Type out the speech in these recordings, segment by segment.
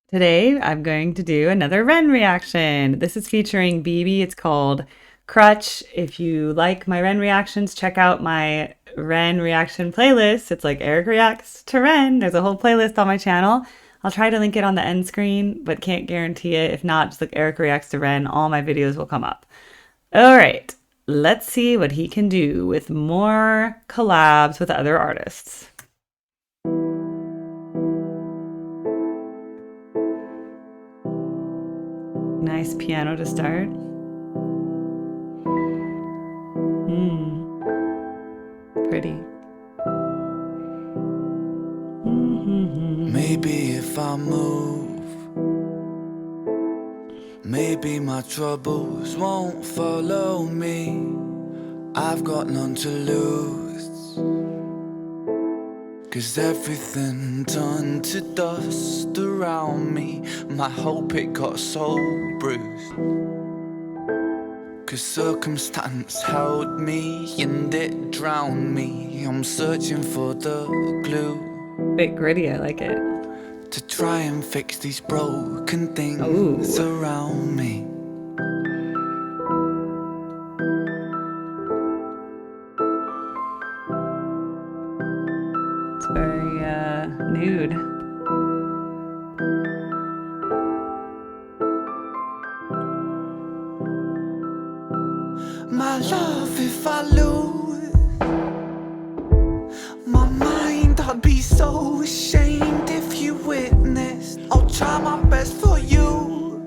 Today, I'm going to do another Ren reaction. This is featuring Bibi. It's called Crutch. If you like my Ren reactions, check out my Ren reaction playlist. It's like Eric reacts to Ren. There's a whole playlist on my channel. I'll try to link it on the end screen, but can't guarantee it. If not, just look Eric reacts to Ren. All my videos will come up. All right, let's see what he can do with more collabs with other artists. Nice piano to start. Pretty. Maybe if I move, maybe my troubles won't follow me. I've got none to lose, 'cause everything turned to dust around me. My hope, it got so bruised, 'cause circumstance held me and it drowned me. I'm searching for the glue. Bit gritty, I like it. To try and fix these broken things around me. It's very nude. My love, if I lose my mind, I'd be so ashamed if you witnessed. I'll try my best for you,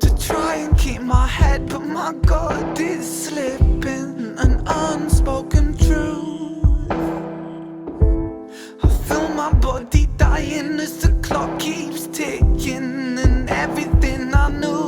to try and keep my head, but my God, it's slipping. An unspoken truth. I feel my body dying as the clock keeps ticking, and everything I knew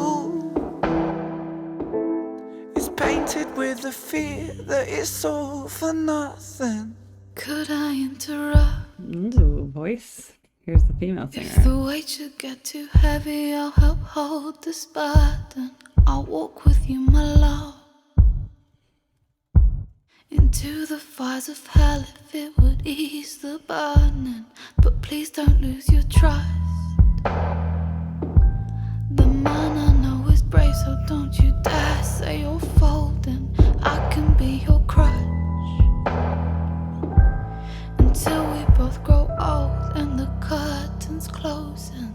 painted with the fear that it's all for nothing. Could I interrupt? Ooh, voice. Here's the female singer. If the weight should get too heavy, I'll help hold this burden. I'll walk with you, my love, into the fires of hell if it would ease the burning. But please don't lose your trust. The man I know is brave, so don't you dare say you're folding. I can be your crutch until we both grow old and the curtains closing.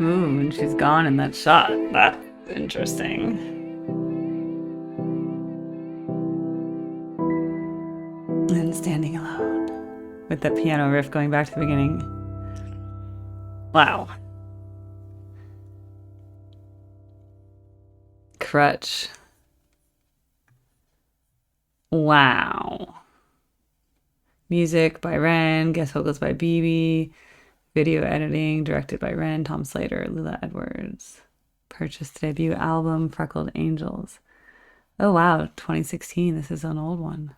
Ooh, and she's gone in that shot. That's interesting. And standing alone with that piano riff going back to the beginning. Wow. Crutch. Wow. Music by Ren, guest vocals by Bibi. Video editing, directed by Ren, Tom Slater, Lula Edwards. Purchased debut album, Freckled Angels. Oh wow, 2016. This is an old one.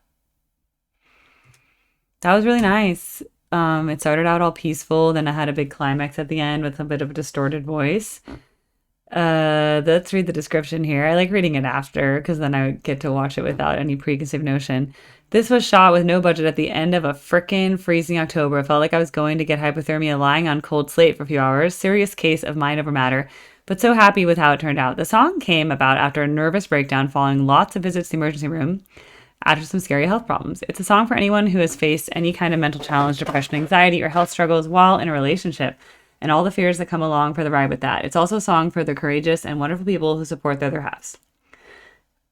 That was really nice. It started out all peaceful, then it had a big climax at the end with a bit of a distorted voice. Let's read the description here. I like reading it after because then I get to watch it without any preconceived notion. This was shot with no budget at the end of a frickin' freezing October. It felt like I was going to get hypothermia lying on cold slate for a few hours. Serious case of mind over matter, but so happy with how it turned out. The song came about after a nervous breakdown following lots of visits to the emergency room after some scary health problems. It's a song for anyone who has faced any kind of mental challenge, depression, anxiety, or health struggles while in a relationship. and all the fears that come along for the ride with that. It's also a song for the courageous and wonderful people who support their other halves,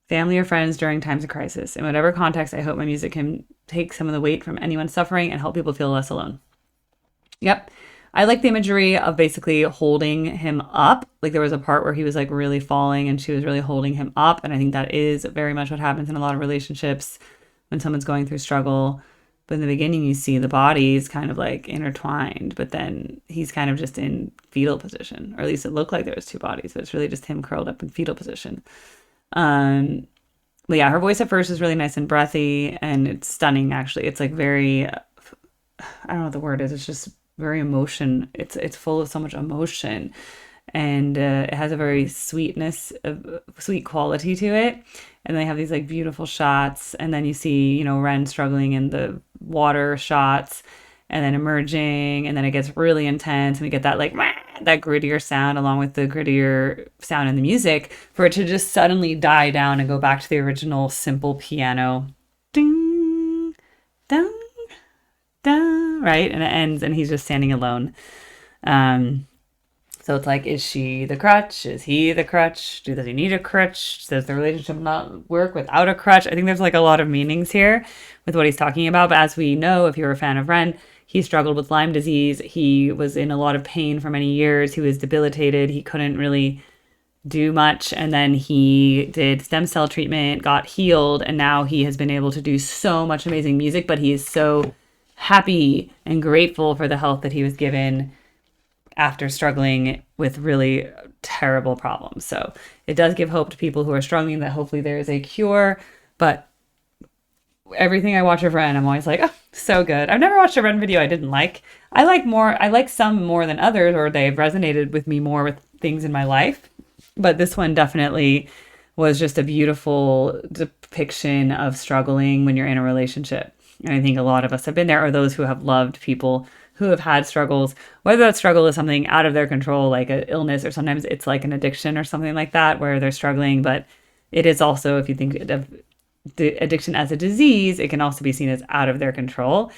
family or friends during times of crisis. In whatever context, I hope my music can take some of the weight from anyone suffering and help people feel less alone. Yep. I like the imagery of basically holding him up. Like there was a part where he was like really falling and she was really holding him up. And I think that is very much what happens in a lot of relationships when someone's going through struggle. But in the beginning, you see the bodies kind of like intertwined, but then he's kind of just in fetal position, or at least it looked like there was two bodies, but it's really just him curled up in fetal position. But yeah, her voice at first is really nice and breathy, and it's stunning. Actually, it's like very, I don't know what the word is. It's just very emotion. It's full of so much emotion, and it has a very sweet quality to it. And they have these like beautiful shots, and then you see, you know, Ren struggling in the water shots, and then emerging, and then it gets really intense, and we get that like that grittier sound along with the grittier sound in the music for it to just suddenly die down and go back to the original simple piano, ding, ding, ding, right? And it ends, and he's just standing alone. So it's like, is she the crutch? Is he the crutch? Does he need a crutch? Does the relationship not work without a crutch? I think there's like a lot of meanings here with what he's talking about. But as we know, if you're a fan of Ren, he struggled with Lyme disease. He was in a lot of pain for many years. He was debilitated. He couldn't really do much. And then he did stem cell treatment, got healed, and now he has been able to do so much amazing music. But he is so happy and grateful for the health that he was given after struggling with really terrible problems. So it does give hope to people who are struggling that hopefully there is a cure. But everything I watch of Ren, I'm always like, oh, so good. I've never watched a Ren video I didn't like. I like some more than others, or they've resonated with me more with things in my life. But this one definitely was just a beautiful depiction of struggling when you're in a relationship. And I think a lot of us have been there, or those who have loved people who have had struggles, whether that struggle is something out of their control, like an illness, or sometimes it's like an addiction or something like that, where they're struggling. But it is also, if you think of the addiction as a disease, it can also be seen as out of their control.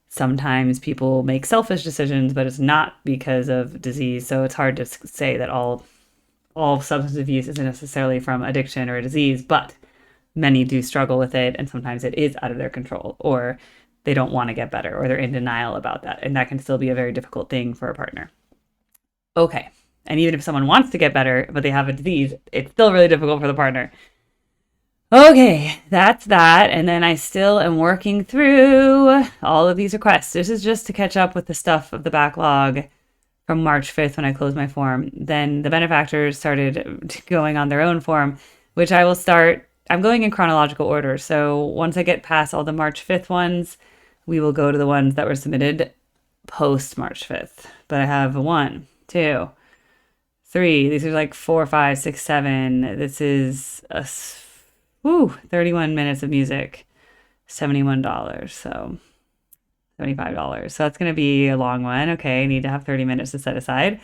Sometimes people make selfish decisions, but it's not because of disease. So it's hard to say that all substance abuse isn't necessarily from addiction or a disease, but many do struggle with it. And sometimes it is out of their control, or they don't want to get better, or they're in denial about that. And that can still be a very difficult thing for a partner. Okay. And even if someone wants to get better, but they have a disease, it's still really difficult for the partner. Okay, that's that. And then I still am working through all of these requests. This is just to catch up with the stuff of the backlog from March 5th when I closed my form. Then the benefactors started going on their own form, which I will start. I'm going in chronological order. So once I get past all the March 5th ones, we will go to the ones that were submitted post March 5th. But I have 1, 2, 3. These are like 4, 5, 6, 7. This is 31 minutes of music, $71. So $75. So that's going to be a long one. Okay, I need to have 30 minutes to set aside.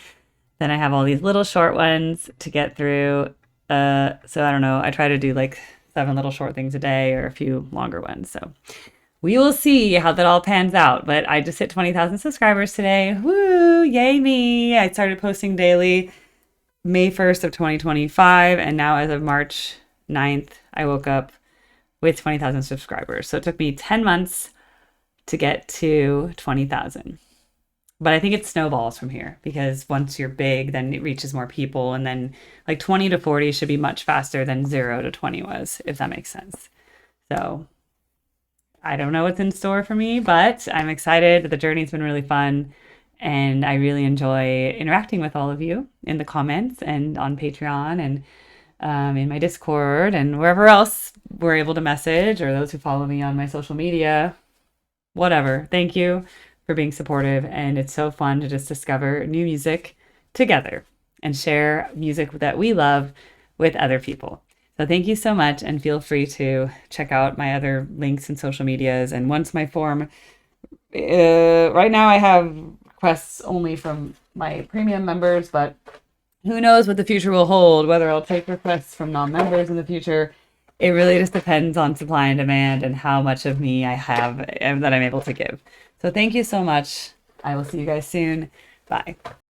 Then I have all these little short ones to get through. So I don't know. I try to do like 7 little short things a day, or a few longer ones. So we will see how that all pans out. But I just hit 20,000 subscribers today. Woo! Yay me! I started posting daily May 1st of 2025. And now as of March 9th, I woke up with 20,000 subscribers. So it took me 10 months to get to 20,000. But I think it snowballs from here, because once you're big, then it reaches more people. And then like 20 to 40 should be much faster than 0 to 20 was, if that makes sense. So I don't know what's in store for me, but I'm excited. The journey's been really fun. And I really enjoy interacting with all of you in the comments and on Patreon, and in my Discord, and wherever else we're able to message, or those who follow me on my social media, whatever. Thank you for being supportive. And it's so fun to just discover new music together and share music that we love with other people. So thank you so much, and feel free to check out my other links and social medias. And once my form, right now I have requests only from my premium members, but who knows what the future will hold, whether I'll take requests from non-members in the future. It really just depends on supply and demand and how much of me I have that I'm able to give. So thank you so much. I will see you guys soon. Bye.